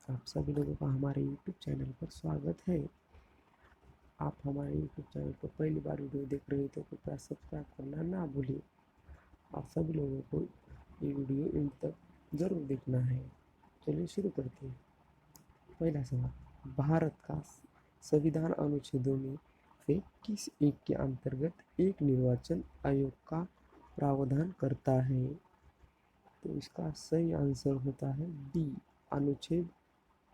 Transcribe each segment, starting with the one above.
आप सभी लोगों का हमारे YouTube चैनल पर स्वागत है। आप हमारे YouTube चैनल पर पहली बार वीडियो देख रहे हो तो कृपया सब्सक्राइब करना ना भूलिए। आप सभी लोगों को ये वीडियो एंड तक ज़रूर देखना है। चलिए शुरू करते हैं। पहला सवाल, भारत का संविधान अनुच्छेदों में से किस एक के अंतर्गत एक निर्वाचन आयोग का प्रावधान करता है? तो इसका सही आंसर होता है डी, अनुच्छेद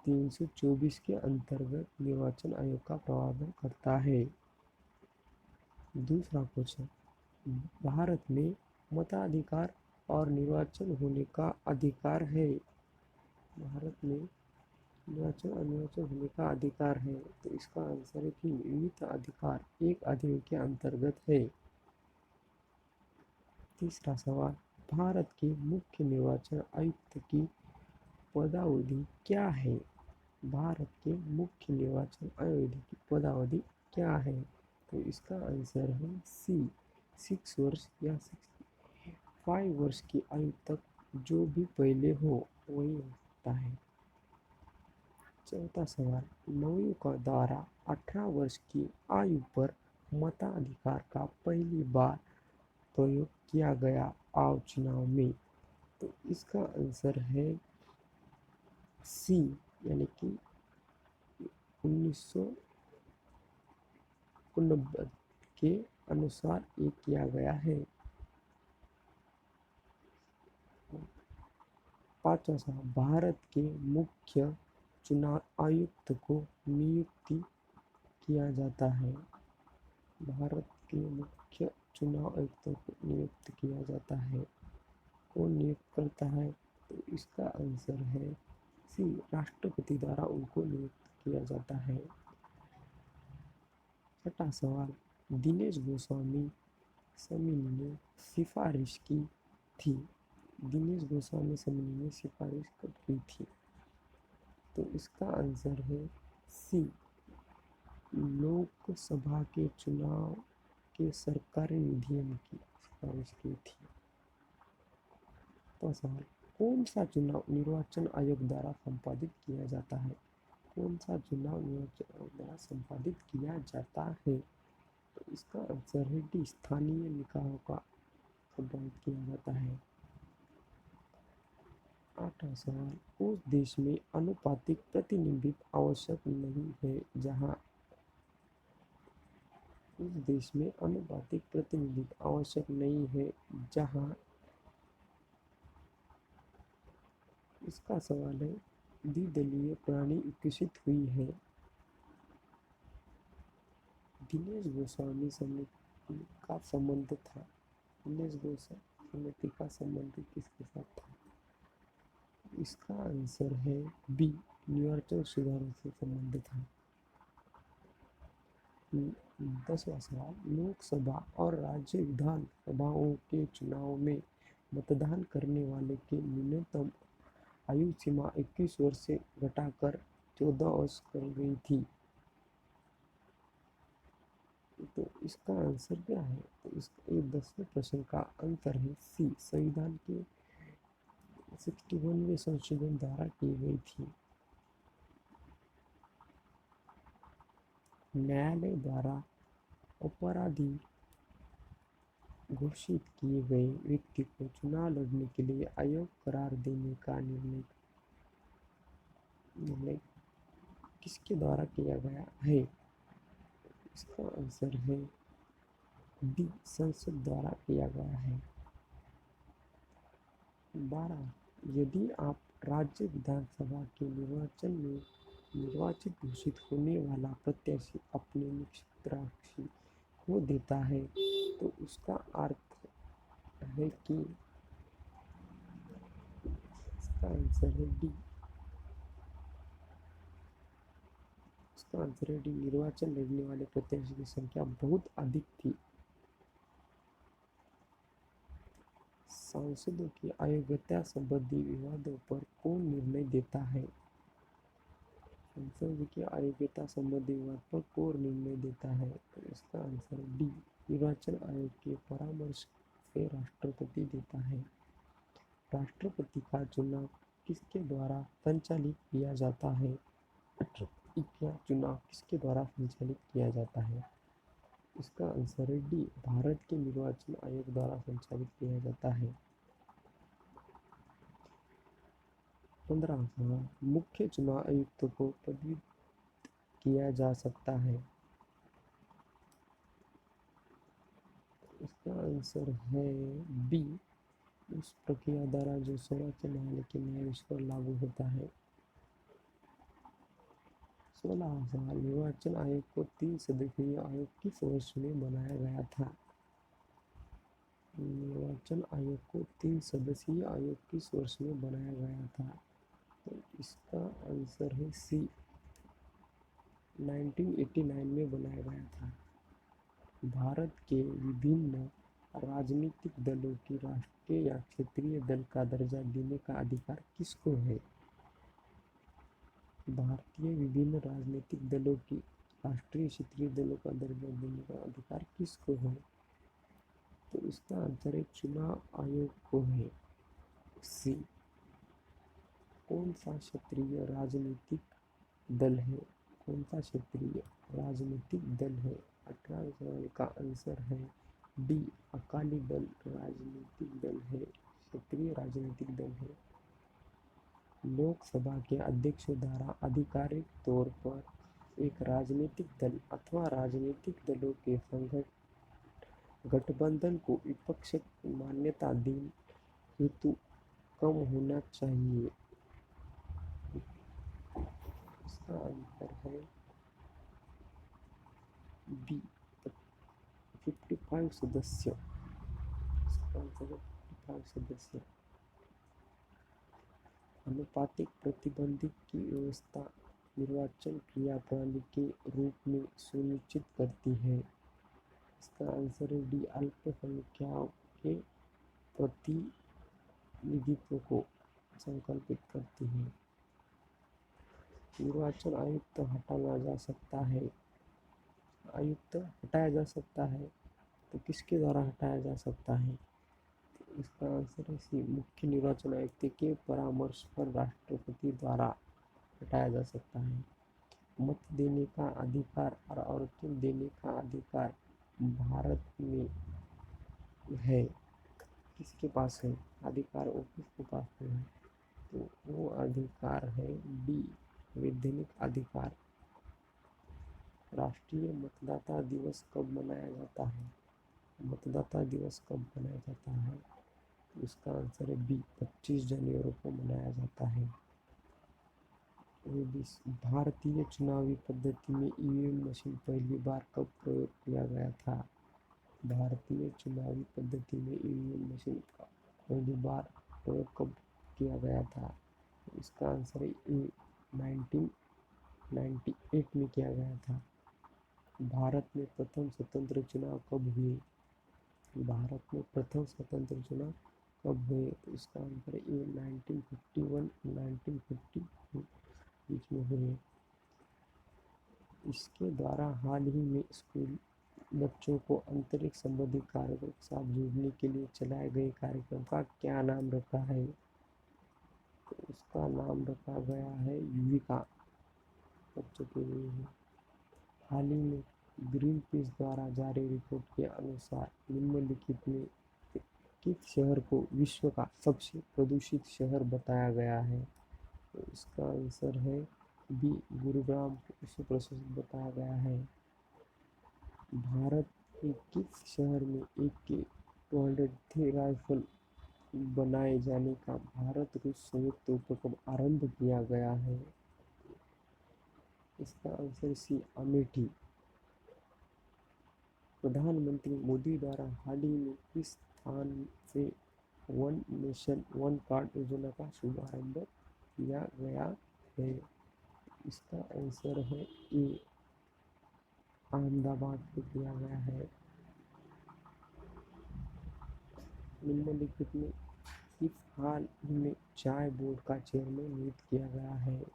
324 के अंतर्गत निर्वाचन आयोग का प्रावधान करता है। दूसरा क्वेश्चन, भारत में मताधिकार और निर्वाचन होने का अधिकार है। भारत में निर्वाचन और निर्वाचन होने का अधिकार है, तो इसका आंसर है कि विविध अधिकार एक अधिनियम के अंतर्गत है। तीसरा सवाल, भारत के मुख्य निर्वाचन आयुक्त की पदावधि क्या है? भारत के मुख्य निर्वाचन आयुक्त की पदावधि क्या है? तो इसका आंसर है सी, 6 वर्ष या 5 वर्ष की आयु तक जो भी पहले हो वही होता है। चौथा सवाल, नवयुवकों द्वारा 18 वर्ष की आयु पर मताधिकार का पहली बार प्रयोग किया गया चुनाव में? तो इसका आंसर है सी, यानी कि 1989 के अनुसार ये किया गया है। पांचवा सवाल, भारत के मुख्य चुनाव आयुक्त को नियुक्ति किया जाता है। भारत के मुख्य चुनाव आयुक्त को नियुक्त किया जाता है। कौन नियुक्त करता है? तो इसका आंसर है सी, राष्ट्रपति द्वारा उनको नियुक्त किया जाता है। छठा सवाल, दिनेश गोस्वामी समिति ने सिफारिश की थी। दिनेश गोस्वामी समिति ने सिफारिश कब की थी? तो इसका आंसर है सी, लोकसभा के चुनाव के सरकारी निधियम की सिफारिश की थी। तो सवाल, कौन सा चुनाव निर्वाचन आयोग द्वारा संपादित किया जाता है? कौन सा चुनाव निर्वाचन आयोग द्वारा संपादित किया जाता है? तो इसका आंसर है डी, स्थानीय निकायों का संपादित किया जाता है। आठवां सवाल, उस देश में अनुपातिक प्रतिनिधित्व आवश्यक नहीं है जहां उस देश में अनुपातिक प्रतिनिधित्व आवश्यक नहीं है जहां इसका सवाल है द्विदलीय प्रणाली विकसित हुई है। दिनेश गोस्वामी समिति का संबंध था। दिनेश गोस्वामी समिति का संबंध किसके साथ था? इसका आंसर है बी, निर्वाचन सुधारों से संबंध था। 10वां सवाल, लोकसभा और राज्य विधानसभाओं के चुनाव में मतदान करने वाले की न्यूनतम आयु सीमा 21 वर्ष से घटाकर 14 वर्ष कर गई थी। तो इसका आंसर क्या है? तो इसका 10वें प्रश्न का आंसर है सी, संविधान के 61वें संशोधन द्वारा की गई थी। न्यायालय द्वारा अपराधी घोषित किए गए व्यक्ति को चुनाव लड़ने के लिए अयोग्य करार देने का निर्णय किसके द्वारा किया गया है? इसका आंसर है डी, संसद द्वारा किया गया है। 12, यदि आप राज्य विधानसभा के निर्वाचन में निर्वाचित घोषित होने वाला प्रत्याशी अपने निष्पक्षता खो देता है तो उसका अर्थ है कि इसका आंसर है डी, इसका आंसर है डी, निर्वाचन लड़ने वाले प्रत्याशी की संख्या बहुत अधिक थी। सांसदों की अयोग्यता संबंधी विवादों पर कौन निर्णय देता है? सांसद की अयोग्यता संबंधी विवाद पर कौन निर्णय देता है? तो इसका आंसर डी, निर्वाचन आयोग के परामर्श से राष्ट्रपति देता है। राष्ट्रपति का चुनाव किसके द्वारा संचालित किया जाता है? यह चुनाव किसके द्वारा संचालित किया जाता है? इसका आंसर है डी, भारत के निर्वाचन आयोग द्वारा संचालित किया जाता है। 15वां, मुख्य चुनाव आयुक्त को पदवीकृत किया जा सकता है। इसका आंसर है बी, उस प्रक्रिया द्वारा जो सर्वोच्च न्यायालय के न्यायाधीश पर लागू होता है। 16वां, निर्वाचन आयोग को 3 सदस्यीय आयोग किस वर्ष में बनाया गया था? निर्वाचन आयोग को 3 सदस्यीय आयोग किस वर्ष में बनाया गया था? तो इसका आंसर है सी, 1989 में बनाया गया था। भारत के विभिन्न राजनीतिक दलों की राष्ट्रीय या क्षेत्रीय दल का दर्जा देने का अधिकार किसको है? भारतीय विभिन्न राजनीतिक दलों की राष्ट्रीय क्षेत्रीय दलों का दर्जा देने का अधिकार किसको है? तो इसका आंसर है चुनाव आयोग को है, सी। कौन सा क्षेत्रीय राजनीतिक दल है? कौन सा क्षेत्रीय राजनीतिक दल है? 18वें सवाल का आंसर है डी, अकाली दल राजनीतिक दल है, क्षेत्रीय राजनीतिक दल है। लोकसभा के अध्यक्ष द्वारा आधिकारिक तौर पर एक राजनीतिक दल अथवा राजनीतिक दलों के गठबंधन को विपक्ष मान्यता देने हेतु कम होना चाहिए। इसका आंसर है बी, 55 सदस्य। इसका आंसर है 55 सदस्य। अनुपातिक प्रतिबंधित की व्यवस्था निर्वाचन क्रिया प्रणाली के रूप में सुनिश्चित करती है। इसका आंसर है डी, अल्पसंख्यकों के प्रतिनिधित्व को संकल्पित करती है। निर्वाचन आयुक्त हटाया जा सकता है। आयुक्त हटाया जा सकता है तो किसके द्वारा हटाया जा सकता है? तो इसका आंसर है सी, मुख्य निर्वाचन आयुक्त के परामर्श पर राष्ट्रपति द्वारा हटाया जा सकता है। मत देने का अधिकार और वोट देने का अधिकार भारत में है, किसके पास है अधिकार? वो किसके पास है? तो वो अधिकार है डी, वैधानिक अधिकार। राष्ट्रीय मतदाता दिवस कब मनाया जाता है? मतदाता दिवस कब मनाया जाता है? तो इसका आंसर है बी, 25 जनवरी को मनाया जाता है। भारतीय चुनावी पद्धति में ईवीएम मशीन पहली बार कब प्रयोग किया गया था? भारतीय चुनावी पद्धति में ईवीएम मशीन का पहली बार प्रयोग कब किया गया था? तो इसका आंसर है ए, 1998 में किया गया था। भारत में प्रथम स्वतंत्र चुनाव कब हुए? भारत में प्रथम स्वतंत्र चुनाव कब हुए? तो इसका आंसर है ए, 1951, 1950 बीच में हुए। इसके द्वारा हाल ही में स्कूल बच्चों को अंतरिक्ष संबंधी कार्यक्रम के साथ जुड़ने के लिए चलाए गए कार्यक्रम का क्या नाम रखा है? तो उसका नाम रखा गया है युविका, बच्चों के लिए है। हाल ही में ग्रीन पीस द्वारा जारी रिपोर्ट के अनुसार निम्नलिखित में किस शहर को विश्व का सबसे प्रदूषित शहर बताया गया है? तो इसका आंसर है बी, गुरुग्राम को विश्व प्रदूषित बताया गया है। भारत के किस शहर में AK-203 राइफल बनाए जाने का भारत रूस संयुक्त उपक्रम आरंभ किया गया है? इसका आंसर सी, अमेठी। प्रधानमंत्री मोदी द्वारा हाल ही में किस स्थान से वन नेशन वन कार्ड योजना का शुभारंभ किया गया है? इसका आंसर है ए, अहमदाबाद से किया गया है। निम्नलिखित में किस हाल ही में चाय बोर्ड का चेयरमैन नियुक्त किया गया है?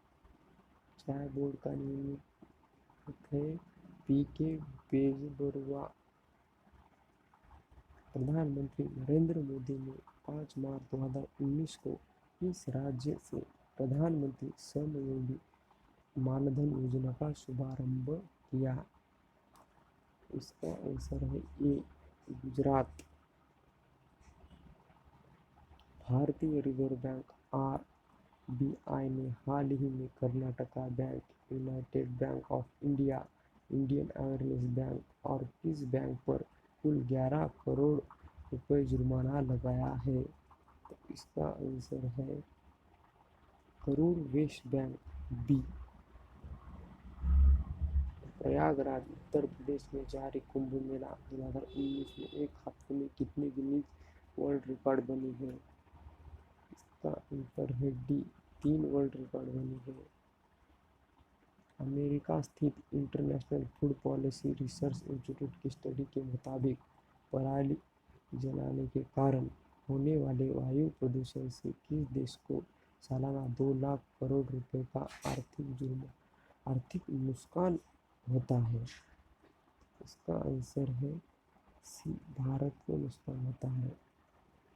चाय बोर्ड का नियुक्त है PK बेजबरुआ। प्रधानमंत्री नरेंद्र मोदी ने 5 मार्च 2019 को किस राज्य से प्रधानमंत्री श्रमयोगी मानधन योजना का शुभारंभ किया? इसका आंसर है ए, गुजरात। भारतीय रिजर्व बैंक आरबीआई ने हाल ही में Karnataka bank, United bank of India, Indian overseas bank और किस बैंक पर कुल 11 करोड़ रुपए जुर्माना लगाया है? तो इसका आंसर है करूर वैश्य बैंक, बी। प्रयागराज उत्तर प्रदेश में जारी कुंभ मेला 2019 में एक हफ्ते में कितनी गिनीज वर्ल्ड रिकॉर्ड बनी है? इसका आंसर है डी, 3 वर्ल्ड रिकॉर्ड बनी है। अमेरिका स्थित international food policy research institute की स्टडी के मुताबिक पराली जलाने के कारण होने वाले वायु प्रदूषण से किस देश को सालाना 2 लाख करोड़ रुपए का आर्थिक नुकसान होता है? इसका आंसर है सी, भारत को नुकसान होता है।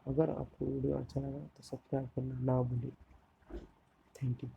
अगर आपको वीडियो अच्छा लगा तो सब्सक्राइब करना ना भूलें। Thank you.